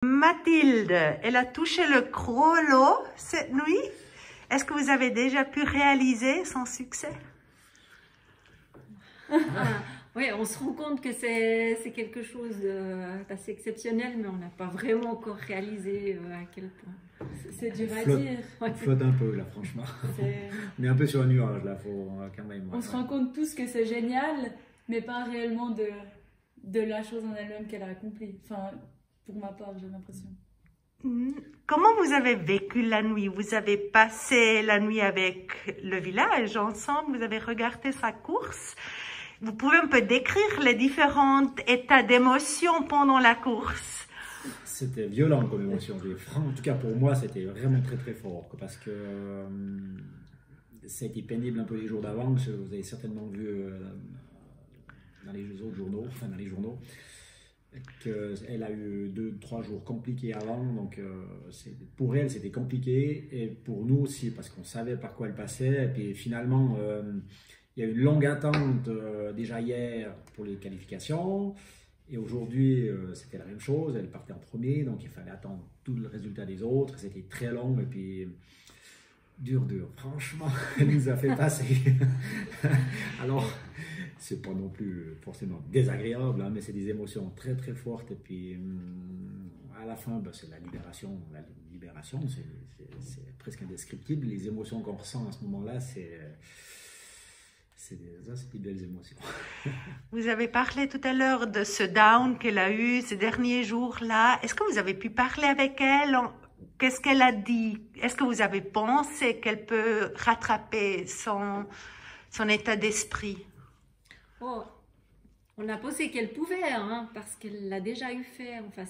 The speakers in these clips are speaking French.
Mathilde, elle a touché le gros lot cette nuit. Est-ce que vous avez déjà pu réaliser son succès? Oui, on se rend compte que c'est quelque chose d'assez exceptionnel, mais on n'a pas vraiment encore réalisé à quel point. C'est dur à dire. On flotte un peu là, franchement. On est un peu sur un nuage là, faut quand même. On se rend compte tous que c'est génial, mais pas réellement de la chose en elle-même qu'elle a accomplie. Enfin, pour ma part, j'ai l'impression. Comment vous avez vécu la nuit? Vous avez passé la nuit avec le village ensemble, vous avez regardé sa course. Vous pouvez un peu décrire les différents états d'émotion pendant la course? C'était violent comme émotion. En tout cas, pour moi, c'était vraiment très très fort. Parce que c'était pénible un peu les jours d'avant. Vous avez certainement vu dans les autres journaux, enfin dans les journaux, qu'elle a eu 2-3 jours compliqués avant. Donc pour elle, c'était compliqué. Et pour nous aussi, parce qu'on savait par quoi elle passait. Et puis finalement, il y a eu une longue attente déjà hier pour les qualifications. Et aujourd'hui, c'était la même chose. Elle partait en premier, donc il fallait attendre tout le résultat des autres. C'était très long et puis dur. Franchement, elle nous a fait passer. Alors, c'est pas non plus forcément désagréable, hein, mais c'est des émotions très très fortes. Et puis, à la fin, c'est la libération. La libération, c'est presque indescriptible. Les émotions qu'on ressent à ce moment-là, c'est des belles émotions. Vous avez parlé tout à l'heure de ce down qu'elle a eu ces derniers jours-là. Est-ce que vous avez pu parler avec elle? Qu'est-ce qu'elle a dit? Est-ce que vous avez pensé qu'elle peut rattraper son état d'esprit? Oh, on a pensé qu'elle pouvait, hein, parce qu'elle l'a déjà eu fait. Enfin,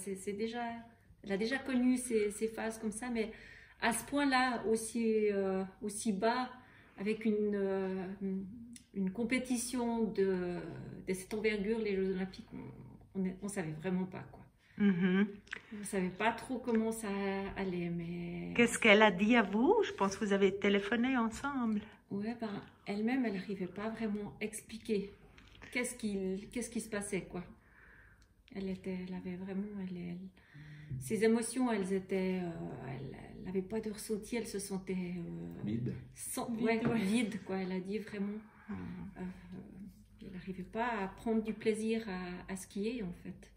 elle a déjà connu ces phases comme ça, mais à ce point-là, aussi bas, avec une compétition de cette envergure, les Jeux Olympiques, on savait vraiment pas quoi. On savait pas trop comment ça allait, mais... Qu'est-ce qu'elle a dit à vous? Je pense que vous avez téléphoné ensemble. Ouais, elle-même, elle n'arrivait pas vraiment à expliquer qu'est-ce qui se passait, quoi. Elle avait vraiment... ses émotions, elles étaient... elle n'avait pas de ressenti, elle se sentait... vide. Vide, quoi. Elle a dit vraiment... elle n'arrivait pas à prendre du plaisir à skier, en fait.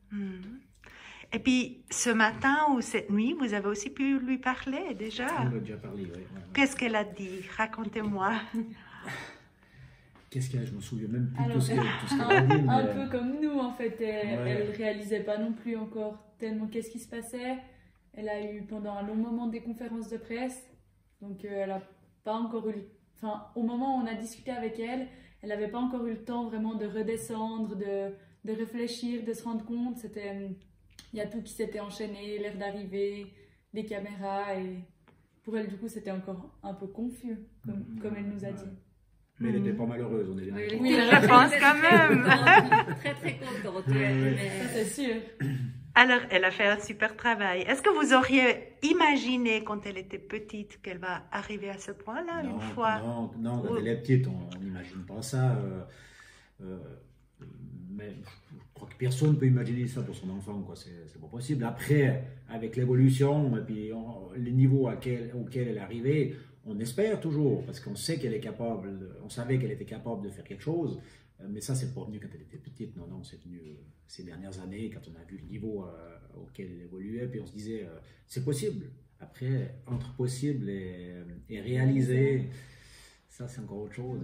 Et puis, ce matin ou cette nuit, vous avez aussi pu lui parler déjà? On a déjà parlé, oui. Qu'est-ce qu'elle a dit? Racontez-moi. Qu'est-ce qu'elle a? Je me souviens même plus Alors, tout ce qu'elle a dit. Mais... Un peu comme nous, en fait. Elle réalisait pas non plus encore tellement qu'est-ce qui se passait. Elle a eu pendant un long moment des conférences de presse. Donc, elle n'a pas encore eu... Enfin, au moment où on a discuté avec elle, elle n'avait pas encore eu le temps vraiment de redescendre, de réfléchir, de se rendre compte. Il y a tout qui s'était enchaîné, l'air d'arrivée, les caméras. Et pour elle, du coup, c'était encore un peu confus, comme elle nous a dit. Mais elle n'était pas malheureuse, on est bien d'accord. Oui, je pense quand même. Très, très contente. Ça, c'est sûr. Alors, elle a fait un super travail. Est-ce que vous auriez imaginé, quand elle était petite, qu'elle va arriver à ce point-là, une fois? Non, quand elle est petite, on n'imagine pas ça. Mais je crois que personne ne peut imaginer ça pour son enfant, quoi. C'est pas possible. Après, avec l'évolution et puis les niveaux auxquels elle est arrivée, on espère toujours, parce qu'on sait qu'elle est capable, on savait qu'elle était capable de faire quelque chose, mais ça, c'est pas venu quand elle était petite, non, c'est venu ces dernières années, quand on a vu le niveau auquel elle évoluait, puis on se disait, c'est possible. Après, entre possible et réaliser, ça, c'est encore autre chose.